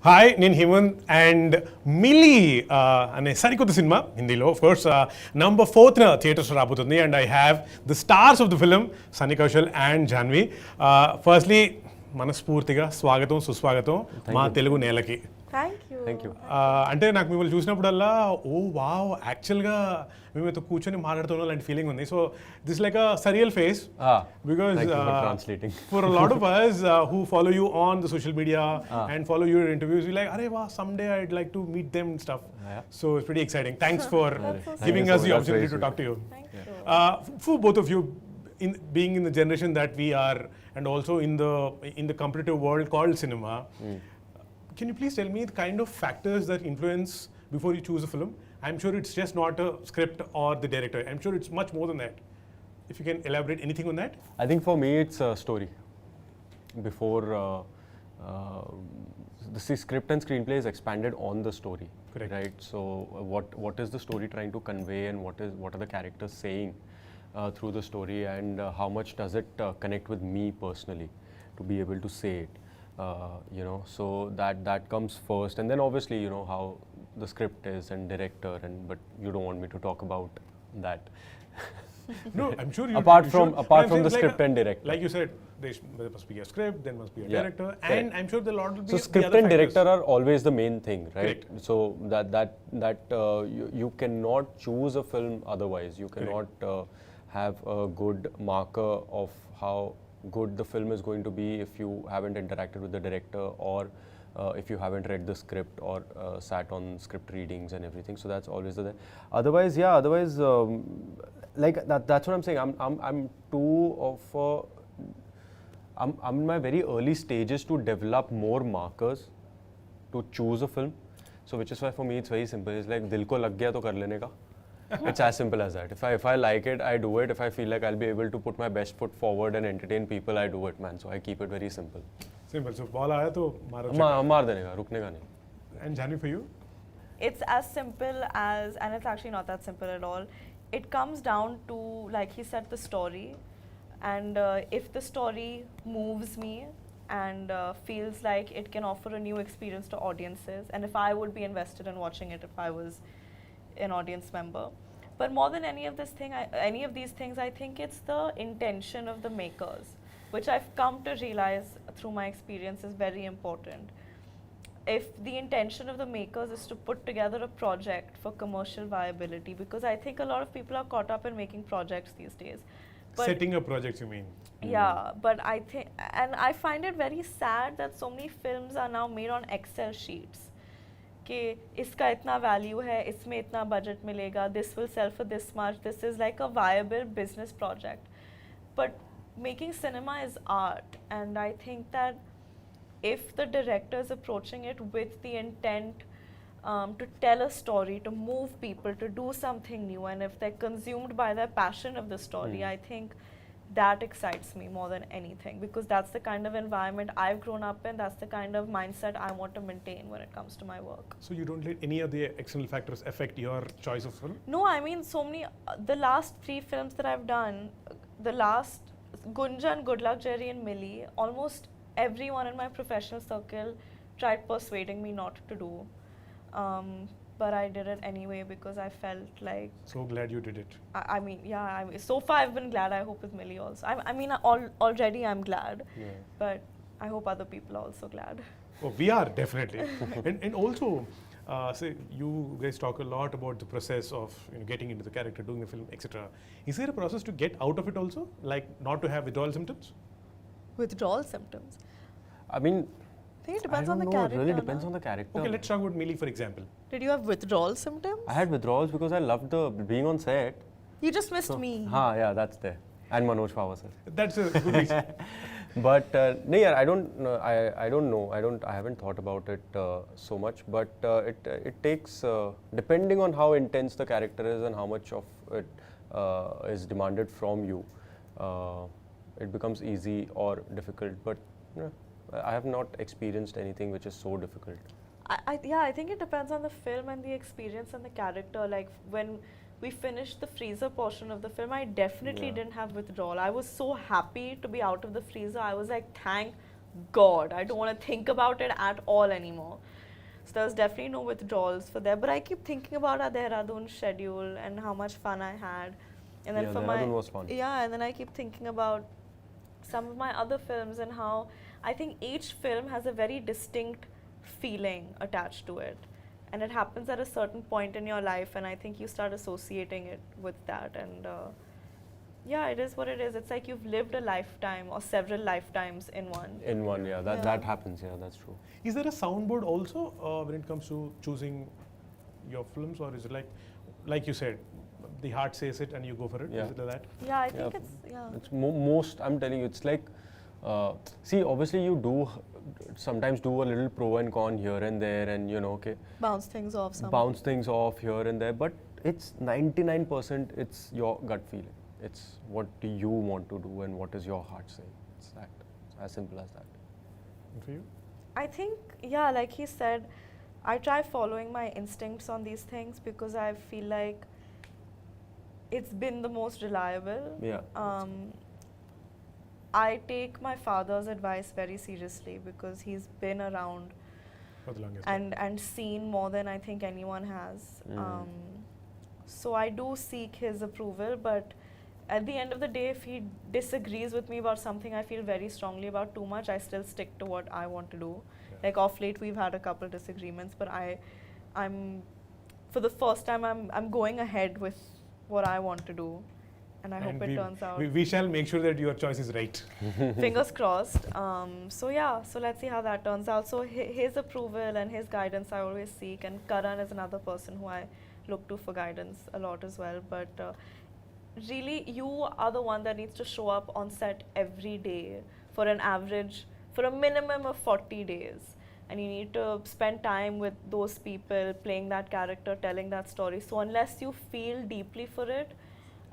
Hi నేను Hemant and milli అనే సరికొత్త సినిమా హిందీలో of course number 4th theatres రాబోతుంది and I have the stars of the film Sunny Kaushal and Janhvi. Firstly మనస్ఫూర్తిగా స్వాగతం సుస్వాగతం మా తెలుగు నేలకి. Thank you. అంటే నాకు మిమ్మల్ని చూసినప్పుడల్లా ఓ వావ్ యాక్చువల్గా మేమైతే కూర్చొని మాట్లాడుతున్నాం లాంటి ఫీలింగ్ ఉంది. So this like a surreal face because for a lot of us who follow you on the social media and follow your interviews, we like, "Arey wow, someday I'd like to meet them and stuff." So it's pretty exciting. Thanks for giving us the opportunity to talk to you. For both of you, in being in the generation that we are and also in the competitive world called cinema, can you please tell me the kind of factors that influence before you choose a film? I'm sure it's just not a script or the director. I'm sure it's much more than that. If you can elaborate anything on that? I think for me it's a story. Before the script and screenplay is expanded on the story. Correct. Right? So what is the story trying to convey and what are the characters saying through the story, and how much does it connect with me personally to be able to say it. So that comes first, and then obviously how the script is and director, but you don't want me to talk about that. No, I'm sure you. apart you from should. the script and director, like you said, there must be a script, there must be a director, and I'm sure the lot will be. So script and director are always the main thing, right? Correct. So that you cannot choose a film otherwise. You cannot have a good marker of how good the film is going to be if you haven't interacted with the director, or if you haven't read the script or sat on script readings and everything. So that's always the otherwise like that's what I'm saying. I'm too of I'm in my very early stages to develop more markers to choose a film. So which is why for me it's very simple. It's like dil ko lag gaya to kar lene ka. It's as simple as that. If I like it, I do it. If I feel like I'll be able to put my best foot forward and entertain people, I do it, man. So I keep it very simple. Simple. So ball aaya to maro. मार देने का, रुकने का नहीं. And Jhanvi, for you? It's as simple as, and it's actually not that simple at all. It comes down to, like he said, the story. And if the story moves me and feels like it can offer a new experience to audiences, and if I would be invested in watching it if I was an audience member. But more than any of these things, I think it's the intention of the makers, which I've come to realize through my experience is very important. If the intention of the makers is to put together a project for commercial viability, because I think a lot of people are caught up in making projects these days. But Setting up projects, you mean? yeah, but I think, and I find it very sad that so many films are now made on Excel sheets. कि इसका इतना value है, इसमें इतना budget मिलेगा, this will sell for this much, this is like a viable business project. But making cinema is art, and I think that if the director is approaching it with the intent to tell a story, to move people, to do something new, and if they're consumed by their passion of the story, I think that excites me more than anything, because that's the kind of environment I've grown up in, that's the kind of mindset I want to maintain when it comes to my work. So you don't let any of the external factors affect your choice of film? No, I mean so many, the last 3 films that I've done, the last Gunjan, Good Luck, Jerry and Millie, almost everyone in my professional circle tried persuading me not to do. But I did it anyway because I felt like. So glad you did it. I mean, so far I've been glad. I hope with Millie also. I mean, already I'm glad. Yeah. But I hope other people are also glad. Oh, we are definitely. and also, say you guys talk a lot about the process of getting into the character, doing the film, etc. Is there a process to get out of it also, like not to have withdrawal symptoms? Withdrawal symptoms. I mean, I think it depends I on don't the know. character. It really depends on the character. Okay, let's talk about Millie, for example. Did you have withdrawal symptoms? I had withdrawals because I loved being on set. You just missed me. Yeah, that's there. And Manoj Pawar sir. That's a good reason. But no, yeah, I don't know. I haven't thought about it so much. But it takes, depending on how intense the character is and how much of it is demanded from you, it becomes easy or difficult. But I have not experienced anything which is so difficult. I think it depends on the film and the experience and the character. Like when we finished the freezer portion of the film, I definitely didn't have withdrawal. I was so happy to be out of the freezer. I was like, thank God, I don't want to think about it at all anymore. So there's definitely no withdrawals for there. But I keep thinking about our Dehradun schedule and how much fun I had. And then Yeah, for Dehradun was fun. Yeah, and then I keep thinking about some of my other films and how I think each film has a very distinct feeling attached to it. And it happens at a certain point in your life, and I think you start associating it with that. And yeah, it is what it is. It's like you've lived a lifetime or several lifetimes in one. In one, yeah. That happens, yeah, that's true. Is there a soundboard also when it comes to choosing your films, or is it like you said, the heart says it and you go for it? Yeah. Is it like that? Yeah, I think It's most, I'm telling you, it's like, see, obviously you do sometimes do a little pro and con here and there, and you know, okay, bounce things off somehow. bounce things off here and there, but it's 99% it's your gut feeling. It's what do you want to do and what is your heart saying. It's that. It's as simple as that. And for you? I think, yeah, like he said, I try following my instincts on these things because I feel like it's been the most reliable. Yeah. I take my father's advice very seriously because he's been around For the longest and seen more than I think anyone has. So I do seek his approval, but at the end of the day, if he disagrees with me about something I feel very strongly about too much, I still stick to what I want to do. Yeah. Like off late, we've had a couple disagreements, but I'm for the first time, I'm going ahead with what I want to do, and I hope it turns out. We shall make sure that your choice is right. Fingers crossed. So yeah, so let's see how that turns out. So his approval and his guidance I always seek, and Karan is another person who I look to for guidance a lot as well. But really, you are the one that needs to show up on set every day for a minimum of 40 days. And you need to spend time with those people, playing that character, telling that story. So unless you feel deeply for it,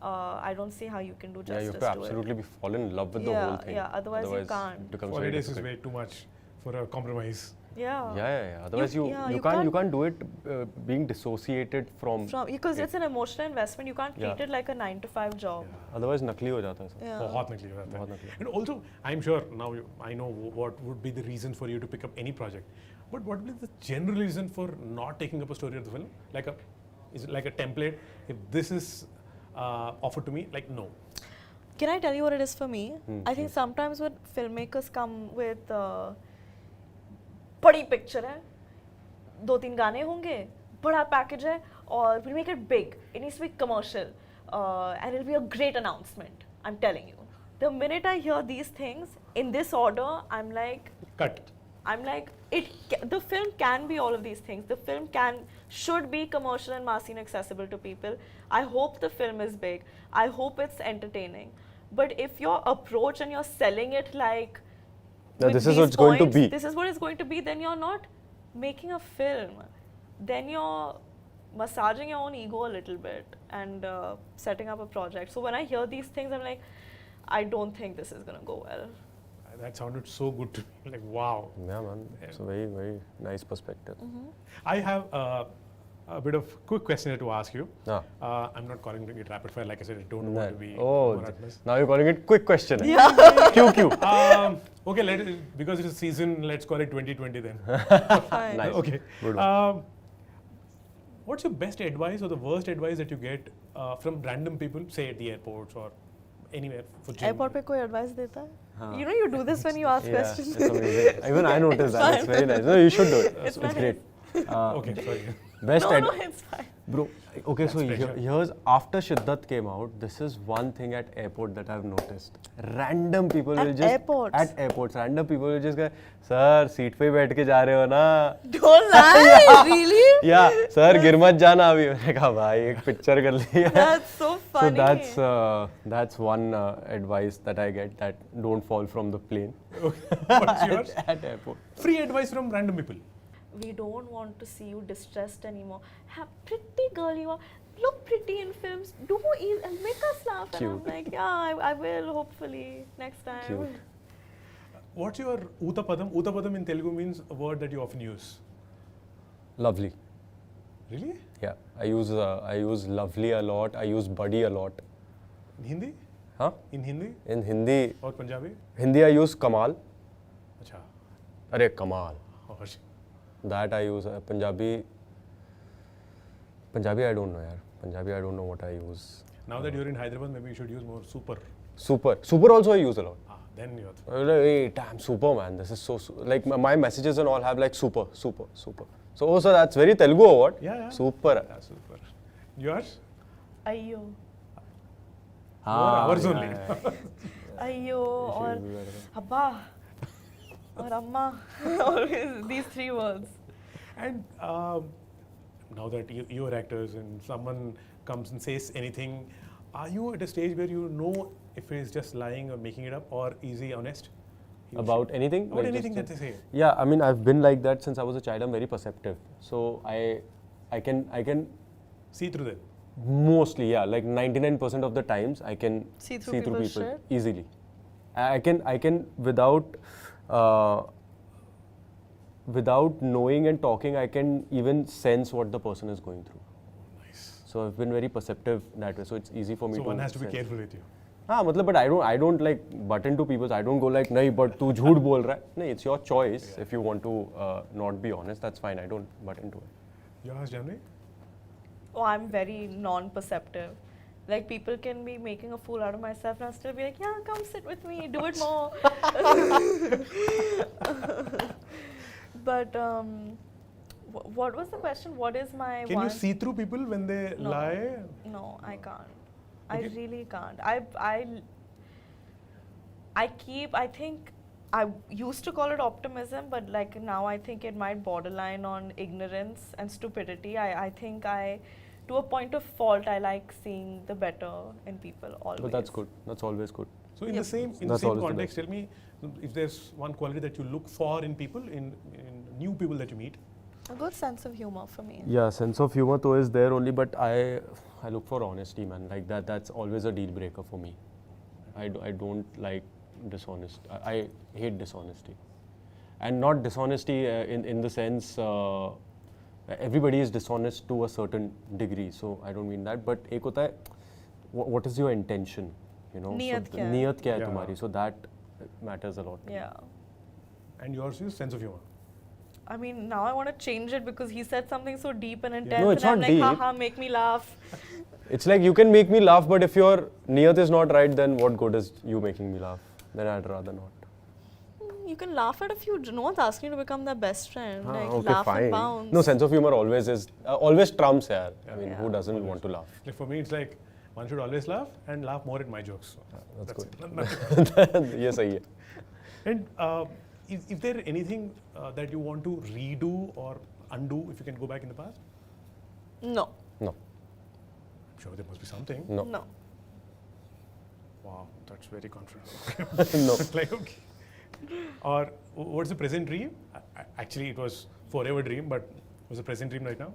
I don't see how you can do justice you have to to absolutely be fall in love with the whole thing. Yeah, otherwise you can't. It becomes 40 very days is difficult. way too much for a compromise. Yeah. Otherwise you can't do it being dissociated from because it. it's an emotional investment. You can't treat Yeah. it like a 9-to-5 job. Otherwise nakli ho jata hai sir. Yeah. बहुत निकली हो जाता है. बहुत निकली. And also, I'm sure now I know what would be the reason for you to pick up any project. But what would be the general reason for not taking up a story of the film? Is it like a template? If this is offered to me, like no. Can I tell you what it is for me? I think sometimes when filmmakers come with बड़ी picture है, 2-3 गाने होंगे, बड़ा package है, और we make it big. It needs to be commercial, and it'll be a great announcement. I'm telling you. The minute I hear these things in this order, I'm like, Cut. the film can be all of these things. The film should be commercial and massy and accessible to people. I hope the film is big. I hope it's entertaining. But if your approach and you're selling it like, this is what it's going to be. This is what it's going to be, then you're not making a film. Then you're massaging your own ego a little bit and setting up a project. So when I hear these things, I'm like, I don't think this is going to go well. That sounded so good to me. Like, wow. Yeah, man. It's a very, very nice perspective. I have a bit of quick question to ask you. Ah. I'm not calling it rapid fire. Like I said, I don't want to be Oh, monotonous. now you're calling it quick question. Yeah. QQ. Okay, because it's a season, let's call it 2020 then. Fine. Nice. Okay. Good one. What's your best advice or the worst advice that you get from random people, say at the airports or anywhere for gym? Airport पे कोई advice देता है? You know you do this when you ask Yeah, questions. it's amazing. Even I noticed that. It's very nice. No, you should do it. It's nice. great. Okay, sorry. Best No, it's fine. Bro, okay, so pressure. here's after Shiddat came out, this is one thing at airport that I've noticed. Random people will just Airports? at airports, random people will just go, sir, seat पे ही बैठ के जा रहे हो ना? Don't lie, really? Yeah, sir, गिर मत जाना अभी. मैंने कहा भाई एक पिक्चर कर ली है. That's so funny. So that's one advice that I get, that don't fall from the plane What's yours? at airport. Free advice from random people. We don't want to see you distressed anymore. Pretty girl you are. Look pretty in films. Do and make us laugh. Cute. And I'm like, yeah, I will hopefully next time. Cute. What's your Utapadam? Utapadam in Telugu means a word that you often use. Lovely. Really? Yeah, I use lovely a lot. I use buddy a lot. In Hindi? Huh? In Hindi In Hindi, or Punjabi? I use Kamal. अच्छा. अरे कमाल. और That I use. Punjabi I don't know yaar. Punjabi I don't know what I use. now that you're in Hyderabad, maybe you should use more super. Super also I use a lot. Then you're. Hey, damn, super man. This is so like my messages and all have like super. So that's very Telugu or what? Yeah. Super. Yeah, super. Yours? Ayyo. Ours only. Ayyo or Abba or Amma. Always these three words. And now that you're actors and someone comes and says anything, are you at a stage where you know if he's just lying or making it up, or is he honest? About anything? About Like anything just- that they say. Yeah, I mean I've been like that since I was a child. I'm very perceptive. So I can See through them. mostly, yeah, like 99% of the times I can See through people's people shit? easily. I can without knowing and talking, I can even sense what the person is going through. Nice. So I've been very perceptive that way. So it's easy for me So to one has to be sense. careful with you. हाँ मतलब but I don't like butt into people's. I don't go like नहीं but तू झूठ बोल रहा है. नहीं, it's your choice. If you want to not be honest, that's fine. I don't butt into it. Yours, Janvi? Oh, I'm very non-perceptive. Like people can be making a fool out of myself and I'll still be like, yeah, come sit with me, do it more. But what was the question? What is my Can one? you see through people when they No. lie? No, I can't. Okay. I really can't. I think I used to call it optimism, but like now I think it might borderline on ignorance and stupidity. I think to a point of fault, I like seeing the better in people always. But that's good. That's always good. So in Yep. the same That's always the context, tell me if there's one quality that you look for in people, in new people that you meet. A good sense of humor for me. Yeah, sense of humor though is there only, but I look for honesty, man. Like that's always a deal breaker for me. I don't like dishonest. I hate dishonesty, and not dishonesty in the sense everybody is dishonest to a certain degree. So I don't mean that. But एक होता है, what is your intention? You know, नीयत so क्या है? नीयत क्या है Yeah. तुम्हारी? So that matters a lot. Yeah. And yours is sense of humor. I mean, now I want to change it because he said something so deep and intense. No, it's and I'm not like, deep. haha, make me laugh. It's like you can make me laugh, but if your niyat is not right, then what good is you making me laugh? Then I'd rather not. You can laugh at a few. No one's asking you to become their best friend. Like, okay, laugh fine. and bounce. No, sense of humor always is always trumps, yaar. I mean, Yeah. who doesn't want to laugh? Like for me, it's like one should always laugh and laugh more at my jokes. So That's it. good. Yes, I am. And is there anything that you want to redo or undo if you can go back in the past? No. No, I'm sure there must be something. no, No. Wow, that's very confident. no. Like, okay. Or what's the present dream? Actually, it was forever dream, but what's the present dream right now?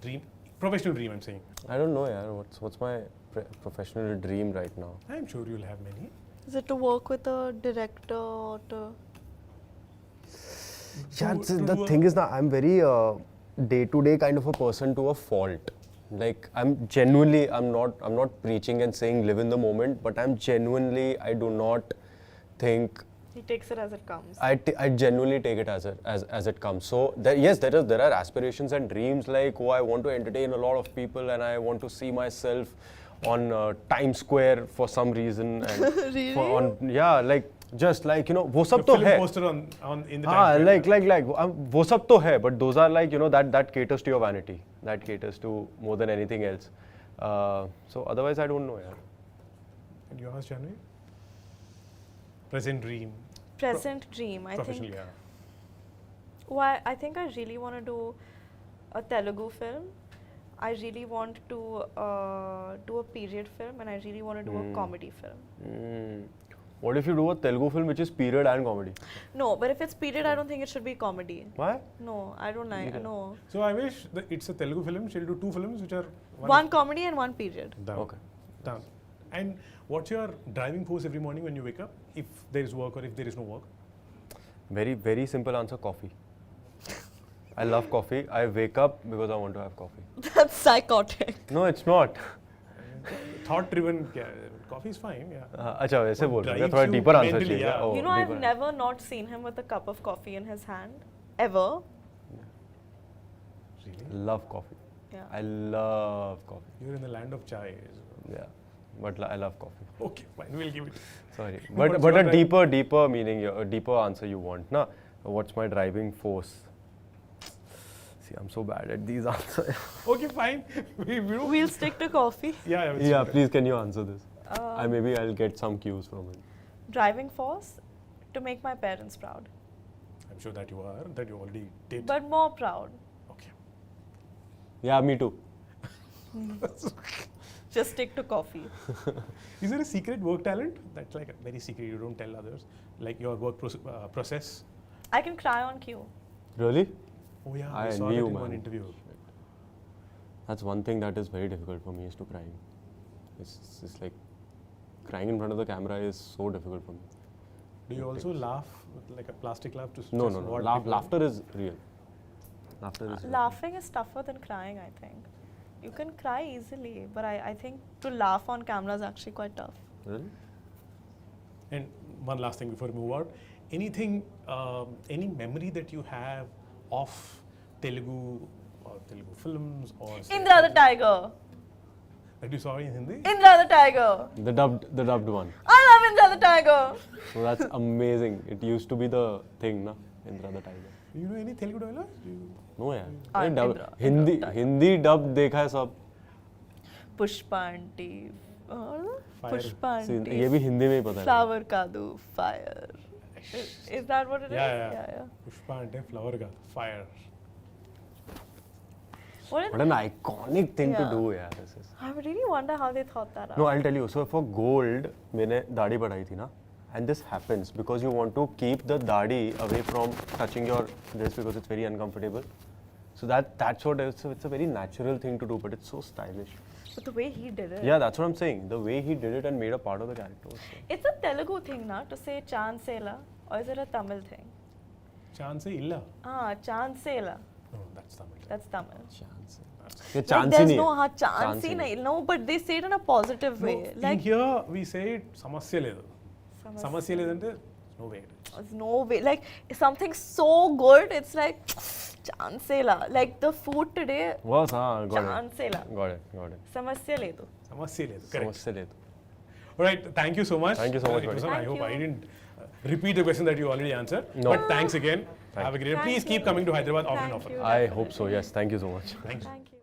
Dream, professional dream, I'm saying. I don't know, yaar. What's my professional dream right now? I'm sure you'll have many. Is it to work with a director or to... Yeah, To the do thing is that I'm very day-to-day kind of a person to a fault. Like I'm genuinely, I'm not preaching and saying live in the moment, but I'm genuinely, I do not think. He takes it as it comes. I genuinely take it as it comes. So yes, there are aspirations and dreams like, oh, I want to entertain a lot of people and I want to see myself on Times Square for some reason. And Really? yeah, like just like, you know, वो The सब तो film है. poster on in the हाँ, Times like Square. वो सब तो है, but those are like, you know, that caters to your vanity, that caters to more than anything else. So otherwise, I don't know, yaar. And yours, Janvi? Present dream. Present dream, I Professional, think. yeah. Well, I think I really want to do a Telugu film. I really want to do a period film, and I really want to do a comedy film. What if you do a Telugu film which is period and comedy? No, but if it's period, I don't think it should be comedy. Why? No, I don't like. No, So I wish that it's a Telugu film. She'll do two films which are one comedy and one period. Down. Okay. Down. And what's your driving force every morning when you wake up? If there is work or if there is no work? Very, very simple answer, coffee. I love coffee. I wake up because I want to have coffee. That's psychotic. No, it's not. Thought driven coffee is fine, yeah. अच्छा वैसे बोल रहे हैं drives थोड़ा you deeper answer mentally, चाहिए. yeah. Oh, You know, I've deeper. never not seen him with a cup of coffee in his hand, ever. Really? Love coffee. Yeah. I love coffee. You're in the land of chai. Yeah, but I love coffee. Okay, fine, we'll give it. Sorry, What's but your a deeper meaning, a deeper answer you want, na? What's my driving force? See, I'm so bad at these answers. Okay, fine. we don't. We'll stick to coffee. Yeah, Yeah, please, can you answer this? Uh, Maybe I'll get some cues from it. Driving force to make my parents proud, I'm sure that you are, that you already did. but more proud. Okay. Yeah, me too. Just stick to coffee. Is there a secret work talent that's like very secret, you don't tell others? Like your work process? I can cry on cue. Really? Oh yeah, I I saw that knew, in one man. interview. That's one thing that is very difficult for me is to crying. It's like crying in front of the camera is so difficult for me. Do you also laugh with like a plastic laugh to No, just no, no. what people- Laughter is real. Laughter is real. Laughing is tougher than crying, I think. You can cry easily, but I think to laugh on camera is actually quite tough. Really? And one last thing before we move out. Anything, any memory that you have of Telugu films or Indra the Tiger! that you saw in Hindi? Indra the Tiger! The dubbed one. I love Indra the Tiger! So that's amazing. It used to be the thing, na? Indra the Tiger. Do you know any Telugu dialogues? No यार. Ah, नहीं, dub- Indra Hindi Tiger. Hindi dub देखा है सब. Pushpa aunty. Fire. Pushpa See, aunty. ये भी हिंदी में ही पता है. Flower kadu, fire. Is that what it is? Yeah. Pushpa and flower ka fire. What an iconic thing to Yeah. do यार. This is. I really wonder how they thought that out. No, I'll tell you. So for gold, मैंने दाढ़ी बढ़ाई थी ना, and this happens because you want to keep the दाढ़ी away from touching your dress because it's very uncomfortable. So that's what it's a very natural thing to do, but it's so stylish. But the way he did it. Yeah, that's what I'm saying. The way he did it and made a part of the character. Was so. It's a Telugu thing, na, to say Chansela, or is it a Tamil thing? Chance illa. Chansela. No, that's Tamil. That's Tamil. Chance. That's ये Like chance ही there's नहीं no है. chance ही ही नहीं. nahi. No, but they say it in a positive way. in Like here we say it సమస్య లేదు. సమస్య లేదంటే no way. there's no way. Like something so good, it's like Chansela. Like the food today, Was हाँ, got it. Chansela. Got it. Samasya ledu. సమస్య లేదు. Correct. समझ से ले तो. Alright, thank you so much. Thank you so much, It was buddy. fun. I Thank hope I you. didn't repeat the question that you already answered. No. But thanks again. Have a great day. Thank Please keep you. coming to Hyderabad often and Thank often. you. I hope so. Yes. Thank you so much. Thanks. Thank you.